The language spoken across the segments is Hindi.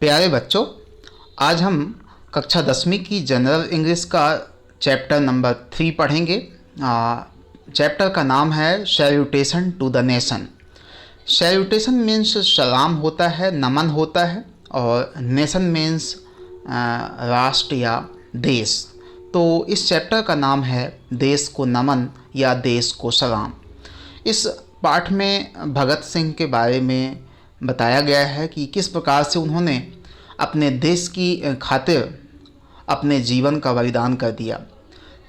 प्यारे बच्चों, आज हम कक्षा 10वीं की जनरल इंग्लिश का चैप्टर नंबर 3 पढ़ेंगे। चैप्टर का नाम है salutation to the nation. Salutation means सलाम होता है, नमन होता है, और नेशन मीन्स राष्ट्र या देश। तो इस चैप्टर का नाम है देश को नमन या देश को सलाम। इस पाठ में भगत सिंह के बारे में बताया गया है कि किस प्रकार से उन्होंने अपने देश की खातिर अपने जीवन का बलिदान कर दिया।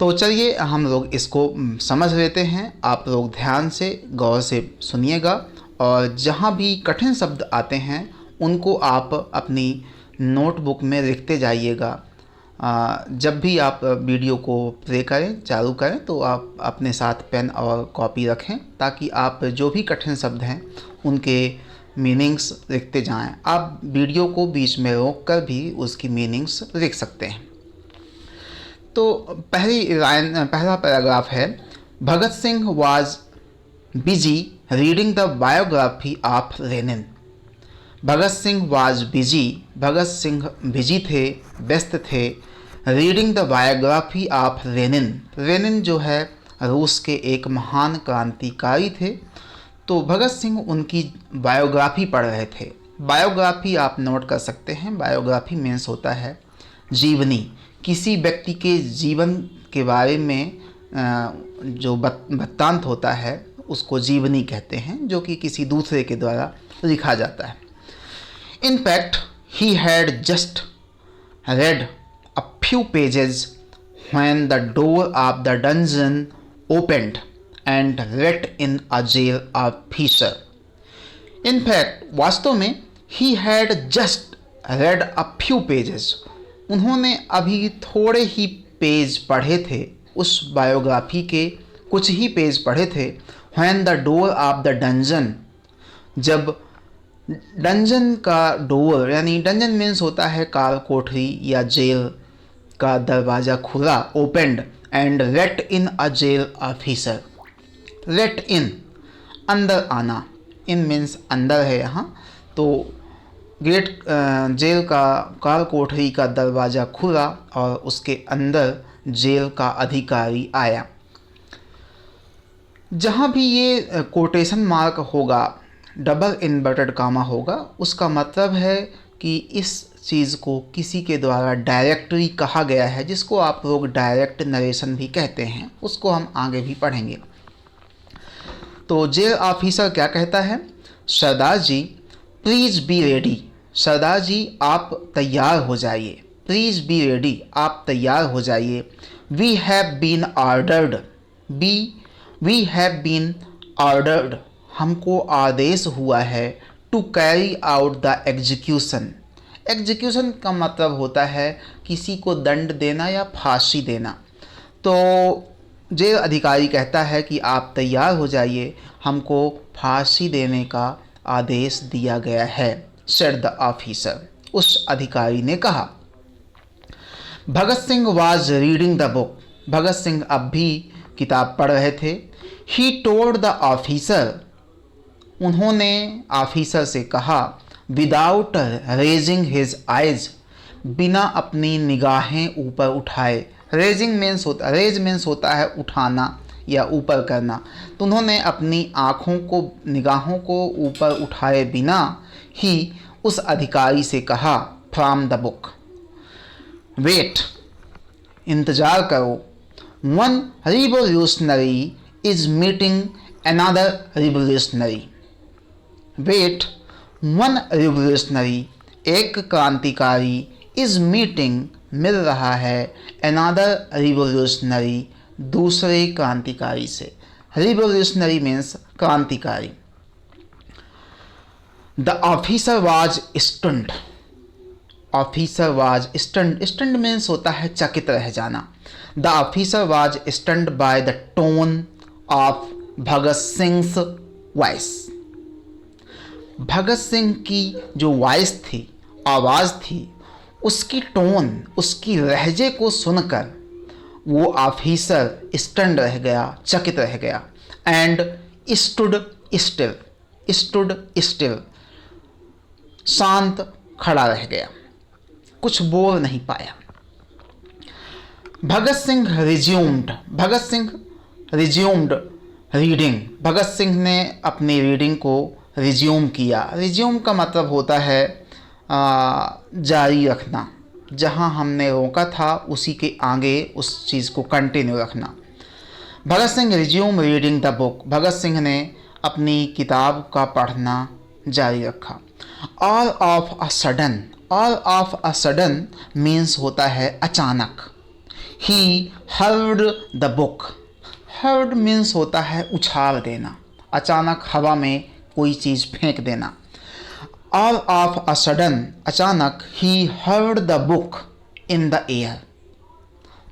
तो चलिए हम लोग इसको समझ लेते हैं। आप लोग ध्यान से गौर से सुनिएगा और जहाँ भी कठिन शब्द आते हैं उनको आप अपनी नोटबुक में लिखते जाइएगा। जब भी आप वीडियो को प्ले करें, चालू करें, तो आप अपने साथ पेन और कॉपी रखें ताकि आप जो भी कठिन शब्द हैं उनके मीनिंग्स लिखते जाएं। आप वीडियो को बीच में रोककर भी उसकी मीनिंग्स लिख सकते हैं। तो पहला पैराग्राफ है, Bhagat Singh was busy reading the biography of Lenin. Bhagat Singh was busy, Bhagat Singh busy थे, व्यस्त थे, reading the biography of Lenin. Lenin जो है रूस के एक महान क्रांतिकारी थे, तो भगत सिंह उनकी बायोग्राफी पढ़ रहे थे। बायोग्राफी आप नोट कर सकते हैं। बायोग्राफी मीन्स होता है जीवनी। किसी व्यक्ति के जीवन के बारे में जो वृत्तांत होता है उसको जीवनी कहते हैं, जो कि किसी दूसरे के द्वारा लिखा जाता है। In fact, he had just read a few pages when the door of the dungeon opened and let in a jail officer. In fact, वास्तव में he had just read a few pages. उन्होंने अभी थोड़े ही पेज पढ़े थे, उस बायोग्राफी के कुछ ही पेज पढ़े थे। When the door of the dungeon, जब डंजन का डोर, यानी डंजन मीन्स होता है काल कोठरी या जेल का दरवाज़ा खुला, opened, and let in a jail officer. Let in अंदर आना, इन मीन्स अंदर है यहाँ। तो गेट जेल का काल कोठरी का दरवाज़ा खुला और उसके अंदर जेल का अधिकारी आया। जहाँ भी ये कोटेशन मार्क होगा, डबल इन्वर्टेड कामा होगा, उसका मतलब है कि इस चीज़ को किसी के द्वारा डायरेक्टली कहा गया है, जिसको आप लोग डायरेक्ट नरेशन भी कहते हैं। उसको हम आगे भी पढ़ेंगे। तो जेल ऑफिसर क्या कहता है, सरदार जी प्लीज़ बी रेडी। सरदार जी आप तैयार हो जाइए। प्लीज़ बी रेडी, आप तैयार हो जाइए। We have been ordered, we have been ordered, हमको आदेश हुआ है, to carry out the execution. Execution का मतलब होता है किसी को दंड देना या फांसी देना। तो जेल अधिकारी कहता है कि आप तैयार हो जाइए, हमको फांसी देने का आदेश दिया गया है, सेड द ऑफिसर, उस अधिकारी ने कहा। Bhagat Singh was reading the book, Bhagat Singh अब भी किताब पढ़ रहे थे। ही टोल्ड द ऑफिसर, उन्होंने ऑफिसर से कहा, विदाउट रेजिंग हिज आइज, बिना अपनी निगाहें ऊपर उठाए। रेज मीन्स होता है उठाना या ऊपर करना। तो उन्होंने अपनी आँखों को, निगाहों को ऊपर उठाए बिना ही उस अधिकारी से कहा, फ्रॉम द बुक, वेट, इंतज़ार करो, one revolutionary is meeting another revolutionary. Wait, one revolutionary, एक क्रांतिकारी, इज मीटिंग, मिल रहा है, अनदर रिवोल्यूशनरी, दूसरे क्रांतिकारी से। रिवोल्यूशनरी मीन्स क्रांतिकारी। The officer was stunned, officer was stunned, stunned means होता है चकित रह जाना। The officer was stunned by the tone of Bhagat Singh voice. Bhagat Singh की जो वॉइस थी, आवाज़ थी, उसकी टोन, उसकी लहजे को सुनकर वो ऑफिसर स्टन्ड रह गया, चकित रह गया। And stood still, stood still, शांत खड़ा रह गया, कुछ बोल नहीं पाया। Bhagat Singh resumed reading. भगत सिंह ने अपनी रीडिंग को रिज्यूम किया। रिज्यूम का मतलब होता है जारी रखना, जहां हमने रोका था उसी के आगे उस चीज़ को कंटिन्यू रखना। Bhagat Singh resume reading the book. Bhagat Singh ने अपनी किताब का पढ़ना जारी रखा। All of a sudden means होता है अचानक। He hurled the book. Hurled means होता है उछाल देना, अचानक हवा में कोई चीज़ फेंक देना। ऑल ऑफ अ सडन, अचानक, he hurled the book in the air.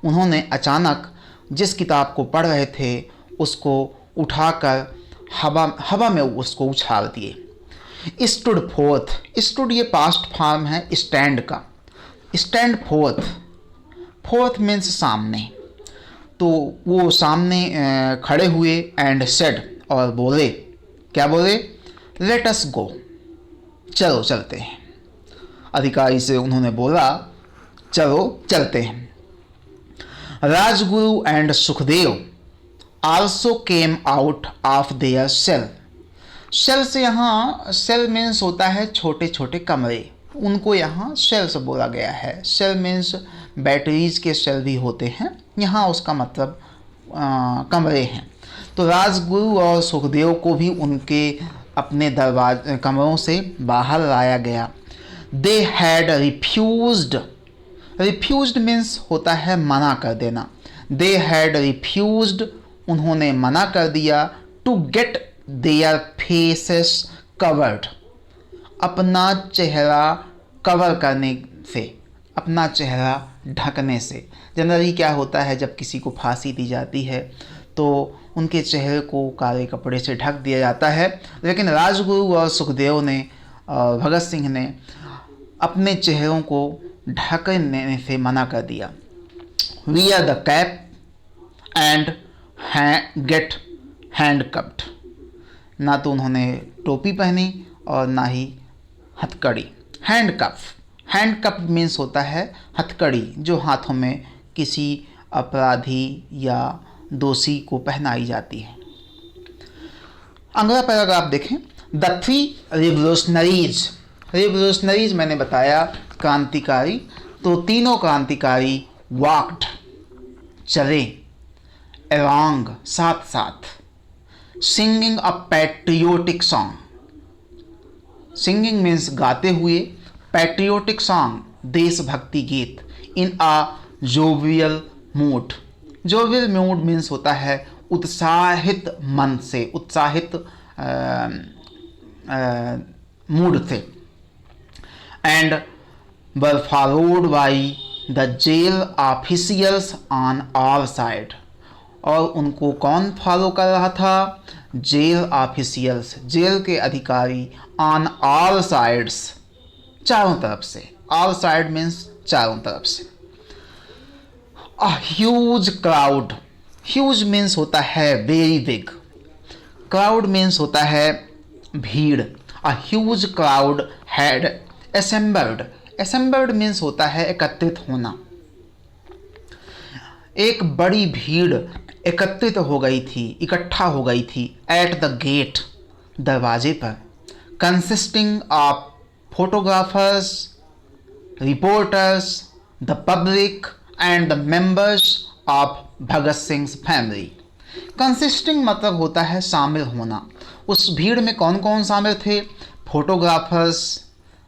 उन्होंने अचानक जिस किताब को पढ़ रहे थे उसको उठाकर हवा में उसको उछाल दिए। Stood fourth. स्टूड ये पास्ट फॉर्म है स्टैंड का। स्टैंड फोर्थ मीन्स सामने। तो वो सामने खड़े हुए एंड सेड, और बोले, क्या बोले? लेट अस गो, चलो चलते हैं। अधिकारी से उन्होंने बोला चलो चलते हैं। Rajguru and Sukhdev also came out of their cell. Cell से यहाँ, सेल मीन्स होता है छोटे छोटे कमरे, उनको यहाँ सेल से बोला गया है। सेल मीन्स बैटरीज के सेल भी होते हैं, यहाँ उसका मतलब कमरे हैं। तो राजगुरु और सुखदेव को भी उनके अपने कमरों से बाहर लाया गया। दे हैड रिफ्यूज्ड मीन्स होता है मना कर देना। दे हैड रिफ्यूज्ड, उन्होंने मना कर दिया। To get their faces covered, अपना चेहरा कवर करने से, अपना चेहरा ढकने से। जनरली क्या होता है, जब किसी को फांसी दी जाती है तो उनके चेहरे को काले कपड़े से ढक दिया जाता है, लेकिन राजगुरु और सुखदेव ने, भगत सिंह ने अपने चेहरों को ढकने से मना कर दिया। Wear the cap and get handcuffed. ना तो उन्होंने टोपी पहनी और ना ही हथकड़ी। हैंडकफ मीन्स होता है हथकड़ी, जो हाथों में किसी अपराधी या दोषी को पहनाई जाती है। अगला पैराग्राफ देखें। द थ्री रिवोल्यूशनरीज मैंने बताया क्रांतिकारी, तो तीनों क्रांतिकारी वॉक्ड, चले, अलोंग, साथ साथ, singing a patriotic song. Singing means गाते हुए, पैट्रियोटिक सॉन्ग देशभक्ति गीत, in a jovial mood. Jovial mood means होता है उत्साहित मन से, उत्साहित मूड से। And were followed by the jail officials on all side. और उनको कौन फॉलो कर रहा था? जेल ऑफिशियल्स, जेल के अधिकारी, ऑन ऑल साइड्स, चारों तरफ से। ऑल साइड मीन्स चारों तरफ से। A huge crowd, huge means होता है वेरी बिग, क्राउड मीन्स होता है भीड़। A huge crowd had assembled, assembled means होता है एकत्रित होना। एक बड़ी भीड़ एकत्रित हो गई थी, इकट्ठा हो गई थी। एट द गेट, दरवाजे पर। Consisting of photographers, reporters, the public and the members of Bhagat Singh family. Consisting मतलब होता है शामिल होना। उस भीड़ में कौन कौन शामिल थे? फोटोग्राफर्स,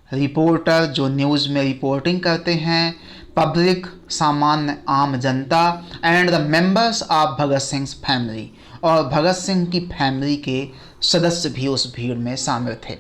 रिपोर्टर जो न्यूज़ में रिपोर्टिंग करते हैं, पब्लिक सामान्य आम जनता, and the members of Bhagat Singh family, और भगत सिंह की फैमिली के सदस्य भी उस भीड़ में शामिल थे।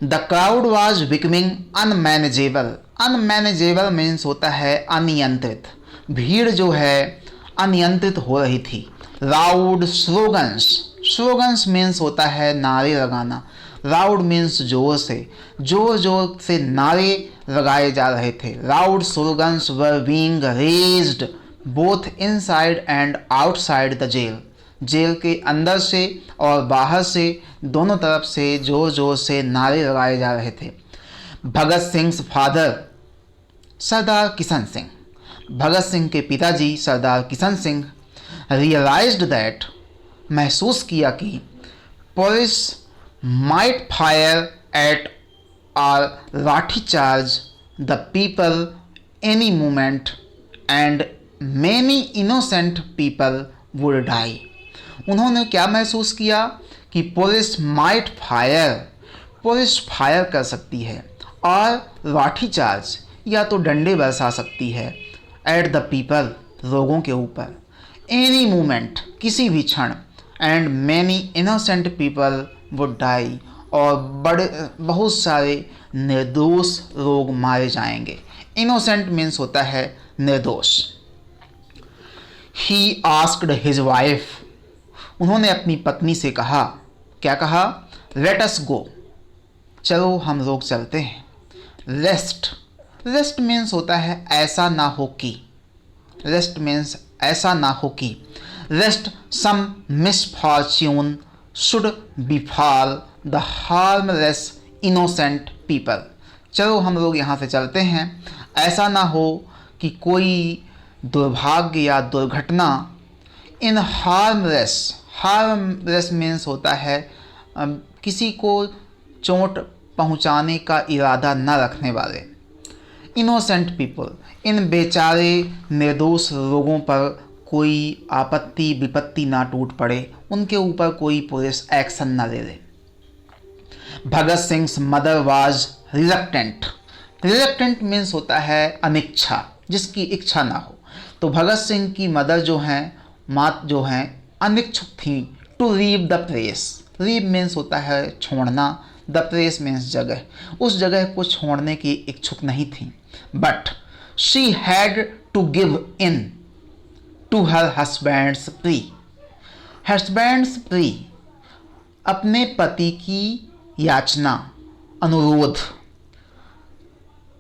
The crowd was becoming unmanageable. Unmanageable means होता है अनियंत्रित। भीड़ जो है अनियंत्रित हो रही थी। लाउड स्लोगन्स, स्लोगन्स मीन्स होता है नारे लगाना। लाउड मीन्स जोर से, जोर जोर से नारे लगाए जा रहे थे। Loud slogans were being raised both inside and outside the jail. Jail के अंदर से और बाहर से दोनों तरफ से जोर जोर से नारे लगाए जा रहे थे। भगत सिंह फादर सरदार किशन सिंह, भगत सिंह के पिताजी सरदार किशन सिंह रियलाइज्ड दैट, महसूस किया कि police might fire at or lathi charge the people any moment and many innocent people would die. उन्होंने क्या महसूस किया कि police might fire, police fire कर सकती है और लाठी चार्ज या तो डंडे बरसा सकती है एट द पीपल, लोगों के ऊपर, एनी मोमेंट, किसी भी क्षण, and many innocent people would die, और बहुत सारे निर्दोष लोग मारे जाएंगे। इनोसेंट मीन्स होता है निर्दोष। ही आस्क्ड हिज वाइफ, उन्होंने अपनी पत्नी से कहा, क्या कहा? लेट अस गो, चलो हम लोग चलते हैं। रेस्ट, रेस्ट मीन्स होता है ऐसा ना हो कि, रेस्ट मीन्स ऐसा ना हो कि, lest some misfortune should befall the harmless innocent people. चलो हम लोग यहाँ से चलते हैं, ऐसा ना हो कि कोई दुर्भाग्य या दुर्घटना, इन हार्मलेस, हार्मलेस मीन्स होता है किसी को चोट पहुँचाने का इरादा न रखने वाले, इनोसेंट पीपल, इन बेचारे निर्दोष लोगों पर कोई आपत्ति विपत्ति ना टूट पड़े, उनके ऊपर कोई पुलिस एक्शन ना ले ले। Bhagat Singh mother was reluctant, reluctant means होता है अनिच्छा, जिसकी इच्छा ना हो। तो भगत सिंह की मदर जो हैं, माँ जो हैं, अनिच्छुक थी to leave the place. Leave means होता है छोड़ना, द प्लेस मीन्स जगह, उस जगह को छोड़ने की इच्छुक नहीं थी। But she had to give in to her husband's plea, husband's plea, अपने पति की याचना, अनुरोध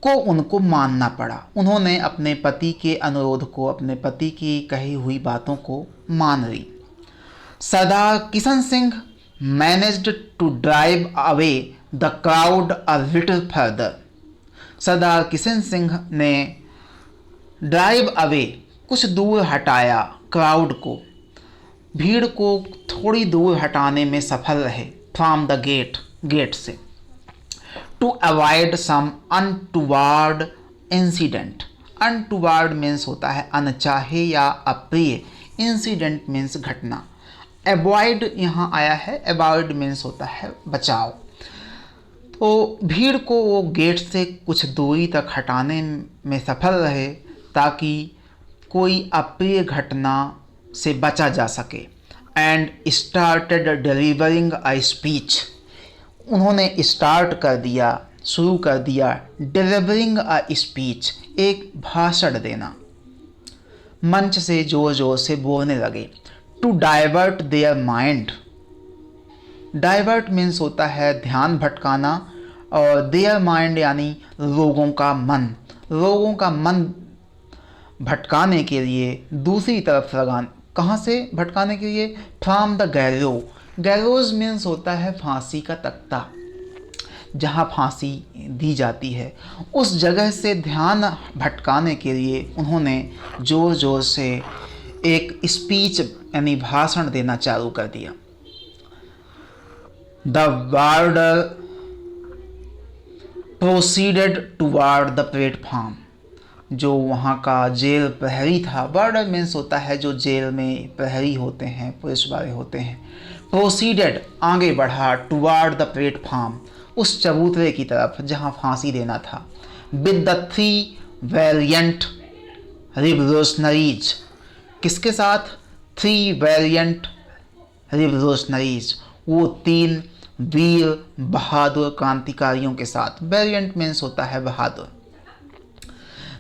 को उनको मानना पड़ा। उन्होंने अपने पति के अनुरोध को, अपने पति की कही हुई बातों को मान ली। Sardar Kishan Singh managed to drive away the crowd a little further, Sardar Kishan Singh ने ड्राइव अवे, कुछ दूर हटाया, क्राउड को, भीड़ को थोड़ी दूर हटाने में सफल रहे, फ्रॉम द गेट, गेट से, to avoid some untoward incident. Untoward means होता है अनचाहे या अप्रिय, इंसिडेंट मीन्स घटना। अवॉइड यहाँ आया है, अवॉइड मीन्स होता है बचाव। तो भीड़ को वो गेट से कुछ दूरी तक हटाने में सफल रहे ताकि कोई अप्रिय घटना से बचा जा सके। And started delivering a speech, उन्होंने स्टार्ट कर दिया, शुरू कर दिया, डिलीवरिंग अ स्पीच, एक भाषण देना, मंच से जोर जोर से बोलने लगे। To divert their mind, divert means होता है ध्यान भटकाना, और देयर माइंड यानी लोगों का मन, लोगों का मन भटकाने के लिए दूसरी तरफ लगाना। कहाँ से भटकाने के लिए? फ्रॉम द गैलो, गैलोज मीन्स होता है फांसी का तख्ता, जहाँ फांसी दी जाती है, उस जगह से ध्यान भटकाने के लिए उन्होंने ज़ोर ज़ोर से एक स्पीच यानी भाषण देना चालू कर दिया। The warder proceeded toward the platform, जो वहाँ का जेल प्रहरी था, वार्डर मीन्स होता है जो जेल में प्रहरी होते हैं, पुलिस वाले होते हैं। प्रोसीडेड आगे बढ़ा, टुवार्ड द प्लेटफॉर्म, उस चबूतरे की तरफ जहाँ फांसी देना था। विद द 3 वैलियंट रिवोल्यूशनरीज, किसके साथ? 3 वैलियंट रिवोल्यूशनरीज, वो 3 वीर बहादुर क्रांतिकारियों के साथ। वैलियंट मीन्स होता है बहादुर।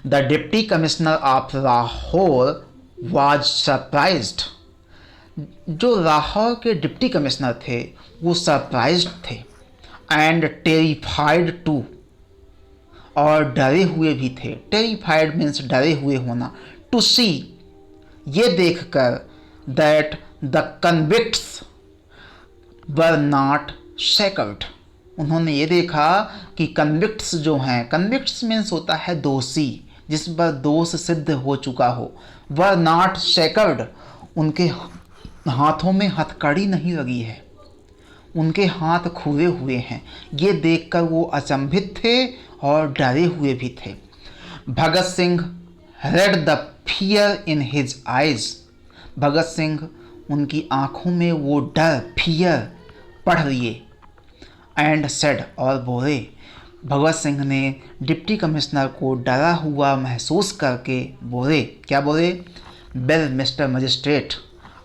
The deputy commissioner of Lahore was surprised, जो लाहौर के डिप्टी कमिश्नर थे वो सरप्राइज्ड थे। एंड टेरिफाइड टू, और डरे हुए भी थे। टेरिफाइड मीन्स डरे हुए होना। टू सी, ये देखकर that the convicts were not shackled. उन्होंने ये देखा कि कन्विक्ट्स जो हैं, कन्विक्ट्स मीन्स होता है दोषी, जिस पर दोष सिद्ध हो चुका हो, वर नॉट शैकल्ड, उनके हाथों में हथकड़ी नहीं लगी है, उनके हाथ खुले हुए हैं। ये देखकर वो अचंभित थे और डरे हुए भी थे। Bhagat Singh read the fear in his eyes. Bhagat Singh, उनकी आंखों में वो डर, फियर पढ़ लिए। एंड सेड, और बोले, भगत सिंह ने डिप्टी कमिश्नर को डरा हुआ महसूस करके बोले, क्या बोले? वेल मिस्टर मजिस्ट्रेट,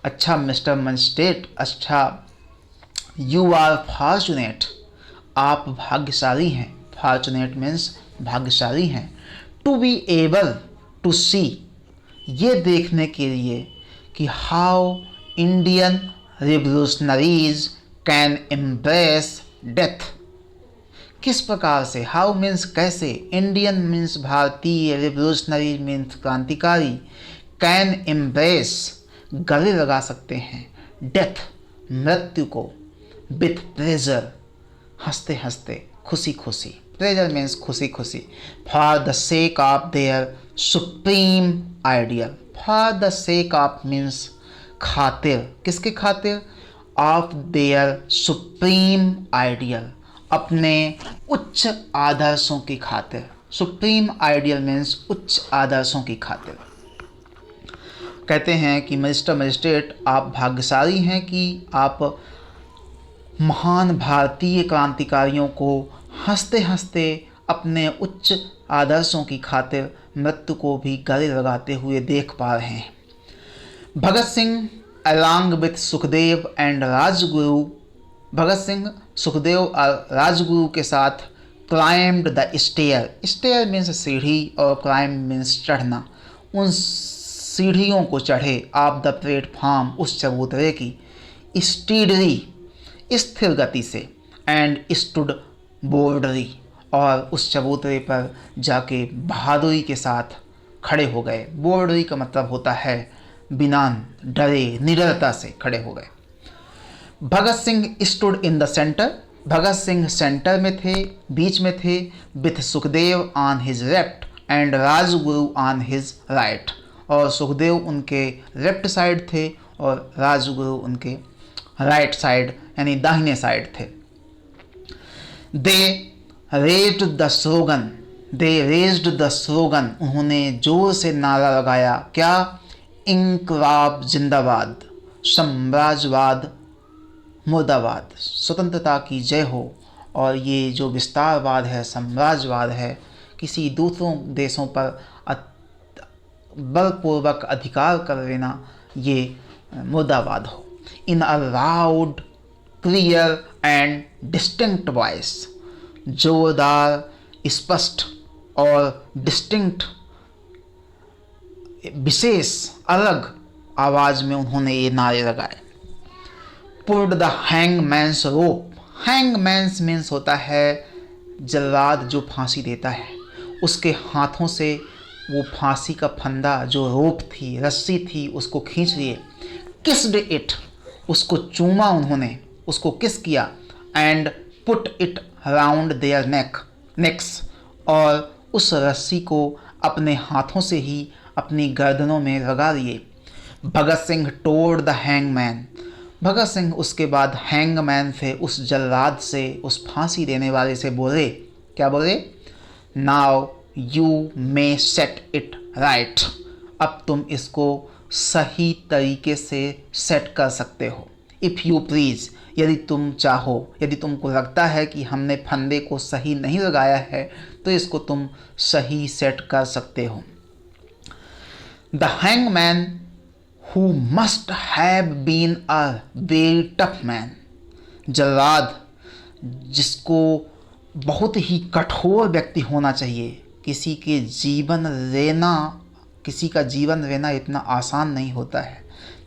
अच्छा मिस्टर मजिस्ट्रेट, अच्छा, यू आर फॉर्चुनेट, आप भाग्यशाली हैं। फॉर्चुनेट मीन्स भाग्यशाली हैं। टू बी एबल टू सी, ये देखने के लिए कि how Indian revolutionaries can embrace death, किस प्रकार से, हाउ मीन्स कैसे, इंडियन मीन्स भारतीय, रिवोल्यूशनरी मीन्स क्रांतिकारी, कैन एम्ब्रेस गले लगा सकते हैं, डेथ मृत्यु को, विथ प्लेजर हंसते हंसते, खुशी खुशी, प्लेजर मीन्स खुशी खुशी, for the sake of their supreme ideal, for the sake of means खातिर, किसके खातिर? ऑफ देयर सुप्रीम आइडियल, अपने उच्च आदर्शों की खातिर। सुप्रीम आइडियल मीन्स उच्च आदर्शों की खातिर। कहते हैं कि मिस्टर मजिस्ट्रेट, आप भाग्यशाली हैं कि आप महान भारतीय क्रांतिकारियों को हंसते हंसते अपने उच्च आदर्शों की खातिर मृत्यु को भी गले लगाते हुए देख पा रहे हैं। Bhagat Singh along with Sukhdev and Rajguru, Bhagat Singh, Sukhdev और राजगुरु के साथ climbed the stair, stair means सीढ़ी और क्लाइम मीन्स चढ़ना, उन सीढ़ियों को चढ़े, ऑफ द प्लेटफॉर्म, उस चबूतरे की, स्टीडली स्थिर गति से, एंड स्टूड बोल्डली, और उस चबूतरे पर जाके बहादुरी के साथ खड़े हो गए। बोल्डली का मतलब होता है बिना डरे, निडरता से खड़े हो गए। Bhagat Singh stood in the centre, Bhagat Singh centre में थे, बीच में थे, with Sukhdev on his left and Rajguru on his right, और सुखदेव उनके लेफ्ट साइड थे और राजगुरु उनके राइट साइड यानी दाहिने साइड थे। They raised the slogan, they raised the slogan, उन्होंने जोर से नारा लगाया, क्या? इंकलाब जिंदाबाद, साम्राज्यवाद मुर्दाबाद, स्वतंत्रता की जय हो। और ये जो विस्तारवाद है, साम्राज्यवाद है, किसी दूसरों देशों पर बलपूर्वक अधिकार कर लेना, ये मुर्दाबाद हो। In a loud clear and distinct voice, जोरदार, स्पष्ट और डिस्टिंक्ट, विशेष अलग आवाज़ में उन्होंने ये नारे लगाए। पुल्ड द हैंगमैन्स रोप, हैंगमैन्स मीन्स होता है जल्लाद जो फांसी देता है, उसके हाथों से वो फांसी का फंदा जो रोप थी, रस्सी थी, उसको खींच लिए। किस्ड इट, उसको चूमा उन्होंने, उसको किस किया। And put it around their necks, और उस रस्सी को अपने हाथों से ही अपनी गर्दनों में लगा लिए। Bhagat Singh told the hangman, Bhagat Singh उसके बाद हैंगमैन से, उस जल्लाद से, उस फांसी देने वाले से बोले, क्या बोले? Now you may set it right, अब तुम इसको सही तरीके से सेट कर सकते हो। इफ़ यू प्लीज़, यदि तुम चाहो, यदि तुमको लगता है कि हमने फंदे को सही नहीं लगाया है, तो इसको तुम सही सेट कर सकते हो। The hangman who must have been a very tough man, जल्लाद जिसको बहुत ही कठोर व्यक्ति होना चाहिए। किसी का जीवन लेना इतना आसान नहीं होता है।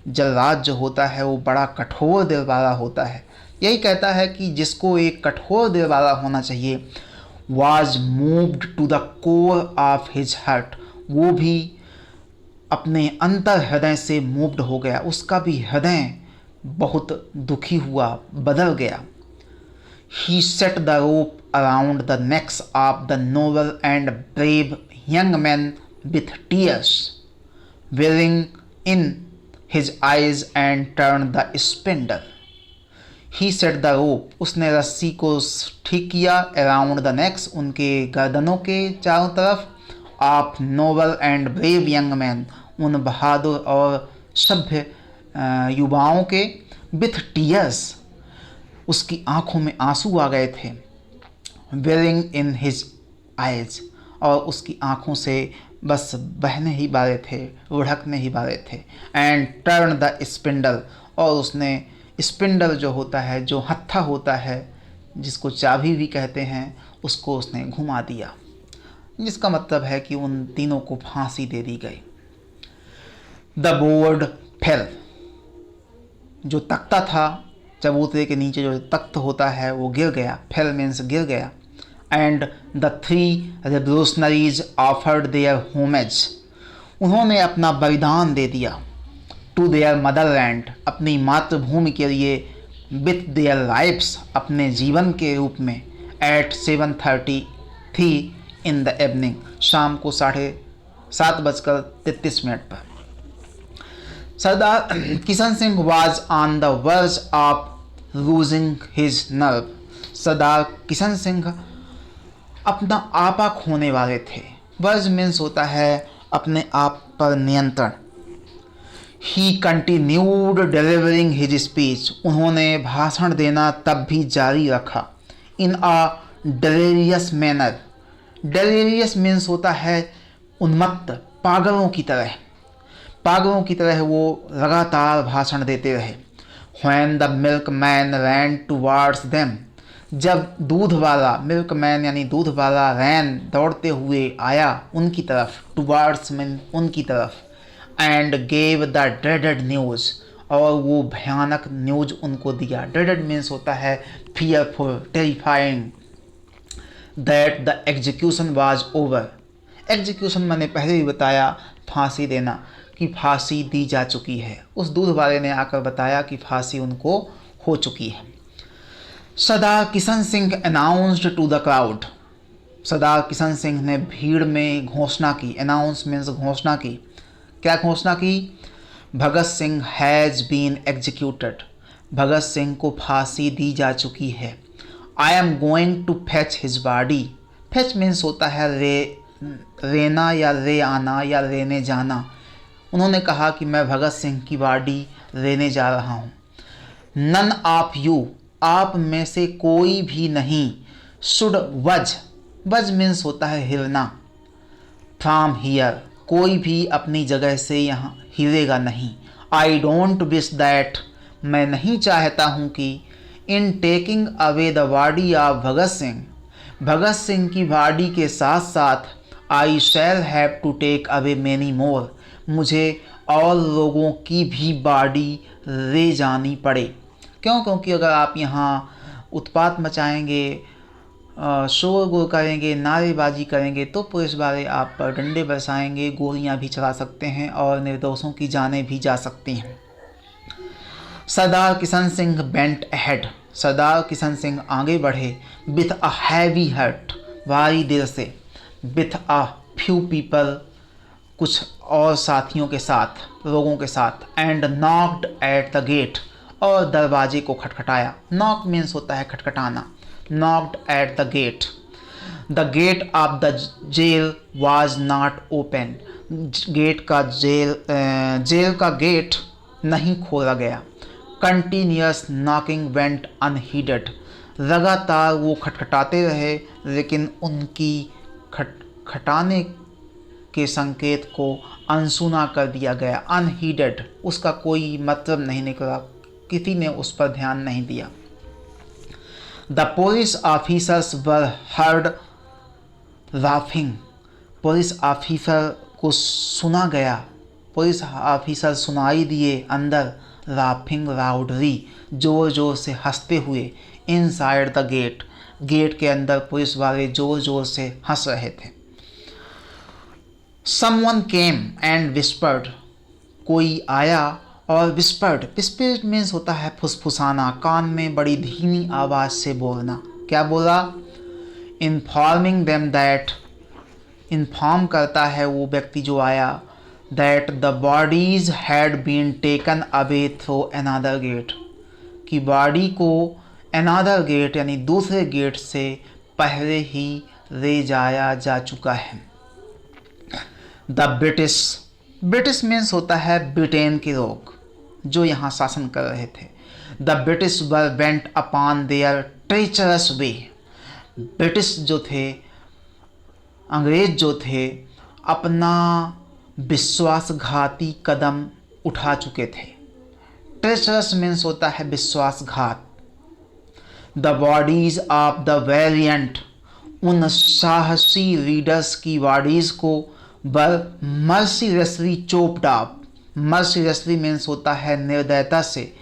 जल्लाद जो होता है वो बड़ा कठोर दिल वाला होता है। यही कहता है कि जिसको एक कठोर दिल वाला होना चाहिए। Was moved to the core of his heart, वो भी अपने अंतर हृदय से मूव्ड हो गया, उसका भी हृदय बहुत दुखी हुआ, बदल गया। He set the rope around the necks of the noble and brave young man with tears welling in his eyes and turned the spindle. He set the rope, उसने रस्सी को ठीक किया, around the necks, उनके गर्दनों के चारों तरफ, of noble and brave young men, उन बहादुर और सभ्य युवाओं के, with tears, उसकी आंखों में आंसू आ गए थे, welling in his eyes, और उसकी आंखों से बस बहने ही बारे थे, उड़कने ही बारे थे, and turn the spindle, और उसने स्पिंडल जो होता है, जो हत्था होता है, जिसको चाबी भी कहते हैं, उसको उसने घुमा दिया, जिसका मतलब है कि उन तीनों को फांसी दे दी गई। द बोर्ड फेल, जो तख्ता था, चबूतरे के नीचे जो तख्त होता है वो गिर गया, फेल मीन्स गिर गया। And the three revolutionaries offered their homage, उन्होंने अपना बलिदान दे दिया, टू देयर मदरलैंड, अपनी मातृभूमि के लिए, विथ देयर लाइफ्स, अपने जीवन के रूप में, एट 7:33 इन द इवनिंग, शाम को 7:33 पर। Sardar Kishan Singh was on the verge of losing his nerve, Sardar Kishan Singh अपना आपा खोने वाले थे। वर्ज मीन्स होता है अपने आप पर नियंत्रण। He continued delivering his speech, उन्होंने भाषण देना तब भी जारी रखा, in a delirious manner, delirious means होता है उन्मत्त, पागलों की तरह, पागलों की तरह वो लगातार भाषण देते रहे। When the milkman ran towards them, जब दूध वाला, मिल्कमैन यानी दूध वाला, रैन दौड़ते हुए आया उनकी तरफ, towards मीन उनकी तरफ, and gave the dreaded news, और वो भयानक न्यूज उनको दिया। dreaded means होता है fearful, terrifying, that the execution was over, execution मैंने पहले ही बताया, फांसी देना, कि फांसी दी जा चुकी है। उस दूध वाले ने आकर बताया कि फांसी उनको हो चुकी है। Sardar Kishan Singh announced to the crowd, Sardar Kishan Singh ने भीड़ में घोषणा की, अनाउंस मीन्स घोषणा की। क्या घोषणा की? Bhagat Singh has been executed, Bhagat Singh को फांसी दी जा चुकी है। I am going to fetch his body, fetch means होता है रेना या रे आना या लेने जाना। उन्होंने कहा कि मैं भगत सिंह की बॉडी लेने जा रहा हूँ। नन ऑफ यू, आप में से कोई भी नहीं, शुड वज, वज मीन्स होता है हिलना, फ्रॉम हियर, कोई भी अपनी जगह से यहाँ हिलेगा नहीं। आई डोंट विश दैट, मैं नहीं चाहता हूँ कि, in taking away the body of Bhagat Singh, Bhagat Singh की बॉडी के साथ साथ, I shall have to take away many more, मुझे और लोगों की भी बॉडी ले जानी पड़े। क्यों? क्योंकि अगर आप यहाँ उत्पात मचाएंगे, शोरगुल करेंगे, नारेबाजी करेंगे, तो पुलिस वाले आप पर डंडे बरसाएंगे, गोलियां भी चला सकते हैं और निर्दोषों की जानें भी जा सकती हैं। सरदार किशन सिंह बेंट अहेड, सरदार किशन सिंह आगे बढ़े, विथ अ हैवी हार्ट, भारी दिल से, विथ अ फ्यू पीपल, कुछ और साथियों के साथ, लोगों के साथ, and knocked at the gate, और दरवाजे को खटखटाया। नॉक मीन्स होता है खटखटाना। knocked at the gate. The gate of the jail was not open. Gate का जेल का गेट नहीं खोला गया। Continuous knocking went unheeded. लगातार वो खटखटाते रहे, लेकिन उनकी खटखटाने के संकेत को अनसुना कर दिया गया। Unheeded, उसका कोई मतलब नहीं निकला, किसी ने उस पर ध्यान नहीं दिया। The police officers were heard laughing. Police officer को सुना गया, पुलिस ऑफिसर सुनाई दिए अंदर, laughing loudly, जोर जोर से हंसते हुए, inside the gate, गेट के अंदर पुलिस वाले जोर जोर से हंस रहे थे। Someone came and whispered, कोई आया और विस्पर्ड मीन्स होता है फुसफुसाना, कान में बड़ी धीमी आवाज़ से बोलना। क्या बोला? इन्फॉर्मिंग देम दैट, इन्फॉर्म करता है वो व्यक्ति जो आया, that the bodies had been taken away through another gate, कि बॉडी को अनदर गेट यानी दूसरे गेट से पहले ही ले जाया जा चुका है। द ब्रिटिश मीन्स होता है ब्रिटेन के लोग जो यहाँ शासन कर रहे थे। The British were went upon their treacherous way, British जो थे, अंग्रेज जो थे, अपना विश्वासघाती कदम उठा चुके थे। ट्रेचरस मीन्स होता है विश्वासघात। The bodies of the valiant, उन साहसी रीडर्स की बॉडीज को वर मर्सीलेसली चोप्ड ऑफ, मर्सीलेसली मीन्स होता है निर्दयता से,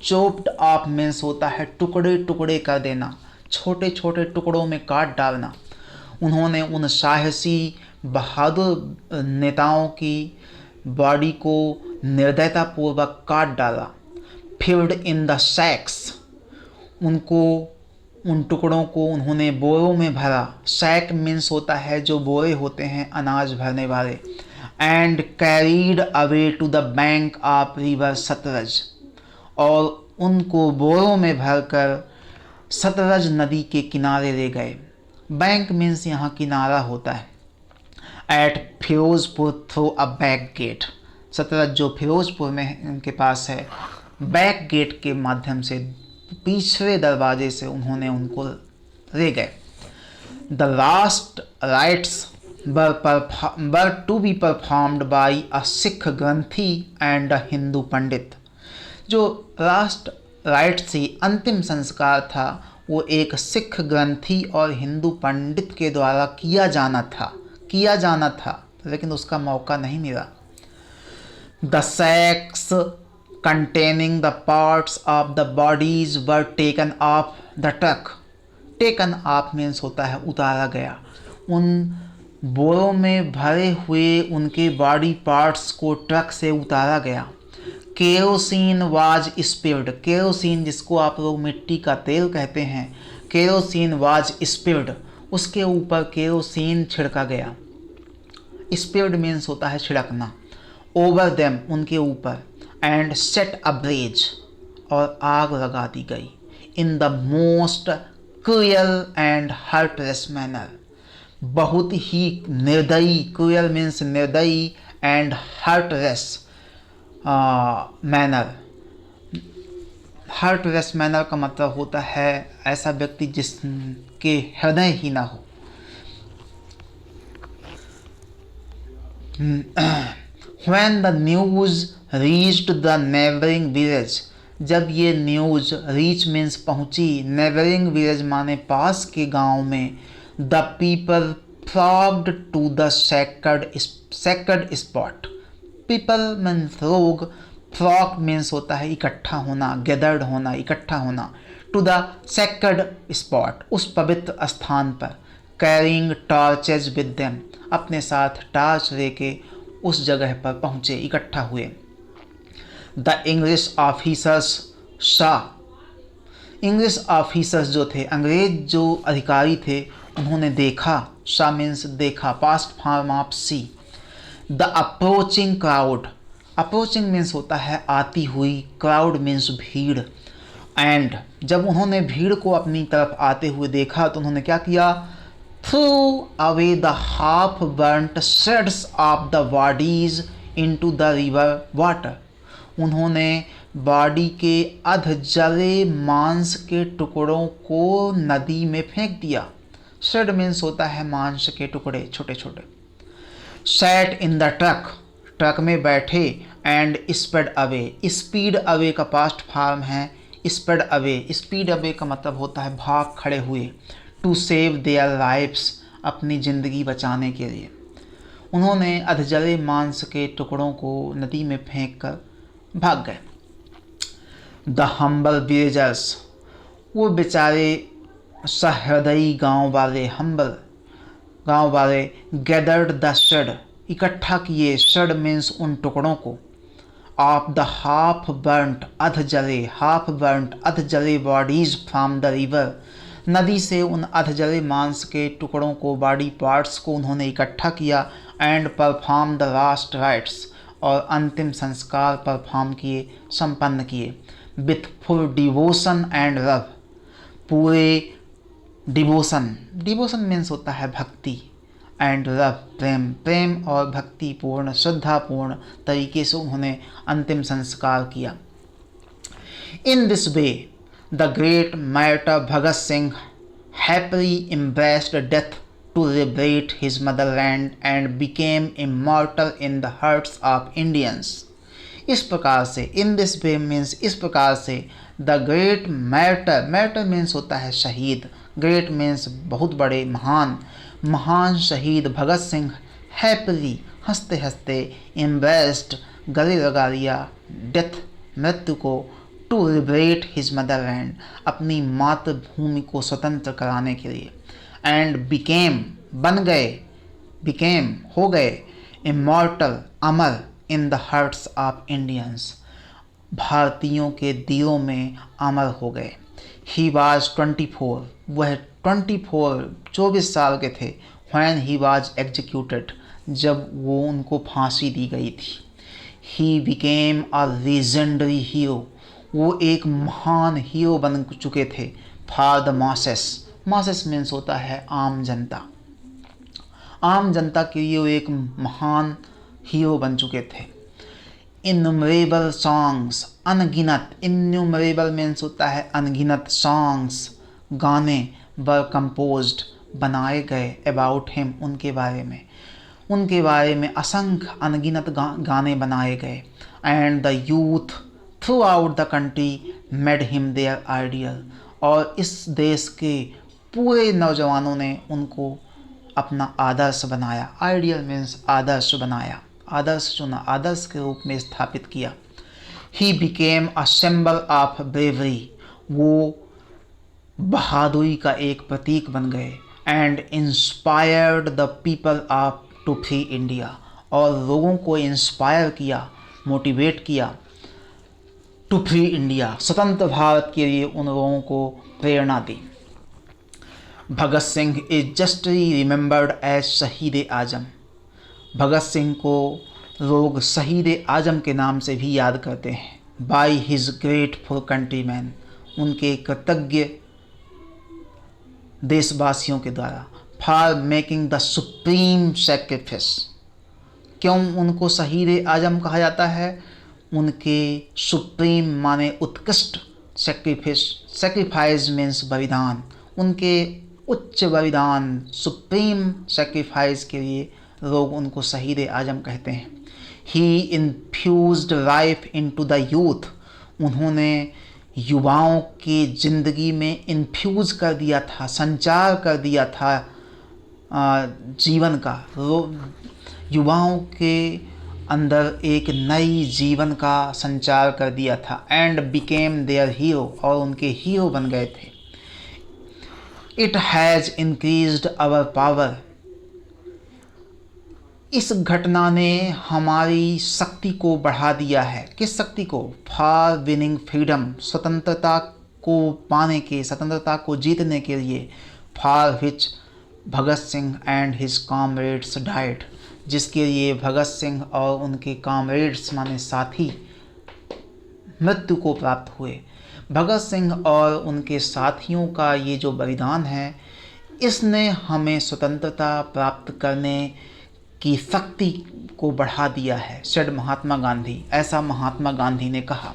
चोप्ड ऑफ मीन्स होता है टुकड़े टुकड़े कर देना, छोटे छोटे टुकड़ों में काट डालना। उन्होंने उन साहसी बहादुर नेताओं की बॉडी को निर्दयतापूर्वक काट डाला। फिल्ड इन द सैक्स, उनको उन टुकड़ों को उन्होंने बोरों में भरा। सैक मीन्स होता है जो बोरे होते हैं अनाज भरने वाले। And carried away to the bank of river Sutlej, और उनको बोरों में भरकर सतलज नदी के किनारे ले गए। बैंक मीन्स यहाँ किनारा होता है। At Ferozepur through a back gate, Sutlej जो फिरोजपुर में उनके पास है, बैक गेट के माध्यम से, पिछले दरवाजे से उन्होंने उनको ले गए। The last rites were to be performed by a Sikh granthi and a Hindu pandit, जो लास्ट राइट्स थी, अंतिम संस्कार था, वो एक सिख ग्रंथी और हिंदू पंडित के द्वारा किया जाना था, लेकिन उसका मौका नहीं मिला। The sacks containing the parts of the bodies were taken off the truck, taken off means होता है उतारा गया। उन बोरों में भरे हुए उनके बॉडी पार्ट्स को ट्रक से उतारा गया। केरोसिन वाज स्पिल्ड, केरोसिन जिसको आप लोग मिट्टी का तेल कहते हैं, केरोसिन वाज स्पिल्ड, उसके ऊपर केरोसिन छिड़का गया। स्पिल्ड मीन्स होता है छिड़कना। ओवर देम, उनके ऊपर। एंड सेट अब्रेज, और आग लगा दी गई। In the most cruel and heartless manner, बहुत ही निर्दयी, क्रूअल मीन्स निर्दयी, and heartless manner. Heartless manner का मतलब होता है ऐसा व्यक्ति जिसके हृदय ही ना हो। When the news reached the neighboring village, जब ये न्यूज़, रीच मीन्स पहुँची, नेबरिंग विलेज माने पास के गांव में, the people flocked to the sacred spot, people means लोग, फ्लॉक मीन्स होता है इकट्ठा होना, गैदर्ड होना, इकट्ठा होना, टू द सेक्रेड स्पॉट, उस पवित्र स्थान पर। कैरिंग टॉर्चेज विद देम, अपने साथ टार्च लेके उस जगह पर पहुँचे, इकट्ठा हुए। The English officers saw, English officers जो थे, अंग्रेज जो अधिकारी थे, उन्होंने देखा, शाह मीन्स देखा, past form of see. The approaching crowd, approaching means होता है आती हुई, क्राउड मीन्स भीड़। एंड जब उन्होंने भीड़ को अपनी तरफ आते हुए देखा तो उन्होंने क्या किया? Through away the half burnt shades of the bodies into the river water, उन्होंने बॉडी के अध जले मांस के टुकड़ों को नदी में फेंक दिया। शेड मीन्स होता है मांस के टुकड़े, छोटे छोटे। Sat in the truck, truck में बैठे। And speed away, speed away का पास्ट फॉर्म है स्पीड अवे। स्पीड अवे का मतलब होता है भाग खड़े हुए। टू सेव देयर लाइफ्स, अपनी ज़िंदगी बचाने के लिए। उन्होंने अधजले मांस के टुकड़ों को नदी में फेंक कर भाग गए। द हम्बल विलेजर्स, वो बेचारे सहृदयी गांव वाले, हम्बल गांव वाले, गैदर्ड द शेड, इकट्ठा किए, शेड मीन्स उन टुकड़ों को, ऑफ द हाफ बर्नट अध जले बॉडीज फ्रॉम द रिवर, नदी से उन अध जले मांस के टुकड़ों को, बॉडी पार्ट्स को उन्होंने इकट्ठा किया। And perform the last rights, और अंतिम संस्कार परफॉर्म किए, संपन्न किए। With full devotion and love, पूरे डिवोशन, डिवोशन मीन्स होता है भक्ति, एंड लव प्रेम, प्रेम और भक्ति पूर्ण, श्रद्धापूर्ण तरीके से उन्होंने अंतिम संस्कार किया। In this way the great martyr Bhagat Singh happily embraced death to liberate his motherland and became immortal in the hearts of Indians. इस प्रकार से, इन दिस वे मीन्स इस प्रकार से, the great martyr, martyr means होता है शहीद, ग्रेट मीन्स बहुत बड़े, महान, महान शहीद भगत सिंह हैप्पीली, हंसते हंसते, एम्ब्रेस्ड, गले लगा लिया, डेथ, मृत्यु को, टू लिबरेट हिज मदरलैंड, अपनी मातृभूमि को स्वतंत्र कराने के लिए। एंड बिकेम, बन गए, बिकेम, हो गए, immortal, Amar, in the hearts of Indians, भारतीयों के दिलों में अमर हो गए। ही वॉज 24, वह 24 साल के थे। व्हेन ही वॉज एग्जीक्यूटेड, जब वो उनको फांसी दी गई थी। ही बिकेम अ लीजेंडरी हीरो, वो एक महान हीरो बन चुके थे। For the masses, masses means होता है आम जनता, आम जनता के लिए वो एक महान हीरो बन चुके थे। इन्यूमरेबल सॉन्ग्स, अनगिनत, इन्यूमरेबल मीन्स होता है अनगिनत, सॉन्ग्स, गाने, वर कंपोज्ड, बनाए गए, अबाउट हिम, उनके बारे में असंख्य अनगिनत गाने बनाए गए। And the youth throughout the country made him their ideal, और इस देश के पूरे नौजवानों ने उनको अपना आदर्श बनाया। आइडियल मीन्स आदर्श बनाया, आदर्श चुना, आदर्श के रूप में स्थापित किया। He became a symbol of bravery, वो बहादुरी का एक प्रतीक बन गए। And inspired the people of to free India, और लोगों को इंस्पायर किया, मोटिवेट किया, टू फ्री इंडिया, स्वतंत्र भारत के लिए उन लोगों को प्रेरणा दी। Bhagat Singh is justly remembered as Shaheed Azam, भगत सिंह को लोग शहीद आजम के नाम से भी याद करते हैं। बाई हिज ग्रेटफुल कंट्रीमैन, उनके कृतज्ञ देशवासियों के द्वारा। For making the supreme sacrifice, क्यों उनको शहीद आजम कहा जाता है? उनके सुप्रीम माने उत्कृष्ट, सेक्रीफाइस, सेक्रीफाइस मीन्स बलिदान, उनके उच्च बलिदान, सुप्रीम सेक्रीफाइस के लिए लोग उनको शहीद आजम कहते हैं। He infused life into the youth, उन्होंने युवाओं की ज़िंदगी में इन्फ्यूज कर दिया था, संचार कर दिया था जीवन का, युवाओं के अंदर एक नई जीवन का संचार कर दिया था। एंड बिकेम देयर हीरो, और उनके हीरो बन गए थे। It has increased our power, इस घटना ने हमारी शक्ति को बढ़ा दिया है। किस शक्ति को? फॉर विनिंग फ्रीडम, स्वतंत्रता को पाने के, स्वतंत्रता को जीतने के लिए। For which Bhagat Singh and his comrades died, जिसके लिए भगत सिंह और उनके कॉमरेड्स माने साथी मृत्यु को प्राप्त हुए। भगत सिंह और उनके साथियों का ये जो बलिदान है, इसने हमें स्वतंत्रता प्राप्त करने की शक्ति को बढ़ा दिया है, सेड महात्मा गांधी, ऐसा महात्मा गांधी ने कहा।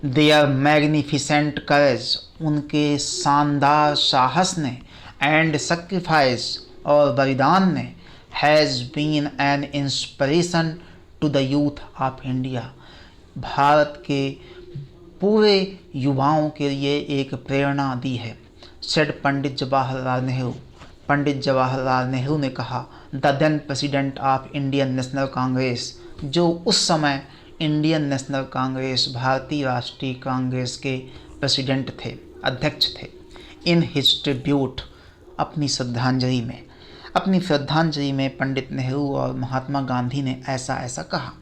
देयर मैग्निफिसेंट करेज, उनके शानदार साहस ने, एंड सेक्रीफाइस, और बलिदान ने, has been an inspiration to the youth of India, भारत के पूरे युवाओं के लिए एक प्रेरणा दी है। सेड पंडित जवाहरलाल नेहरू, पंडित जवाहरलाल नेहरू ने कहा। The then president of Indian National Congress, जो उस समय इंडियन नेशनल कांग्रेस, भारतीय राष्ट्रीय कांग्रेस के प्रेसिडेंट थे, अध्यक्ष थे। इन हिज ट्रिब्यूट, अपनी श्रद्धांजलि में पंडित नेहरू और महात्मा गांधी ने ऐसा ऐसा कहा।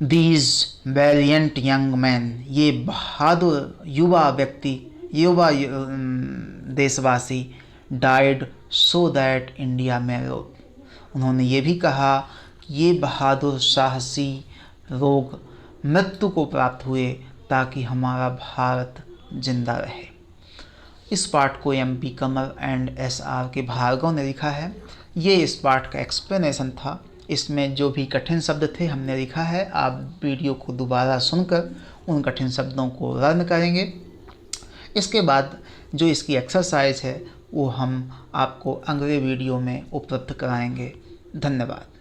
दीज वैलियंट यंग मैन, ये बहादुर युवा व्यक्ति, युवा देशवासी, डाइड सो दैट इंडिया में रो। उन्होंने ये भी कहा कि ये बहादुर साहसी लोग मृत्यु को प्राप्त हुए ताकि हमारा भारत जिंदा रहे। इस पाठ को MP कमल एंड SR के भार्गव ने लिखा है। ये इस पाठ का एक्सप्लेनेशन था। इसमें जो भी कठिन शब्द थे हमने लिखा है। आप वीडियो को दोबारा सुनकर उन कठिन शब्दों को लर्न करेंगे। इसके बाद जो इसकी एक्सरसाइज है वो हम आपको अगले वीडियो में उपलब्ध कराएंगे। धन्यवाद।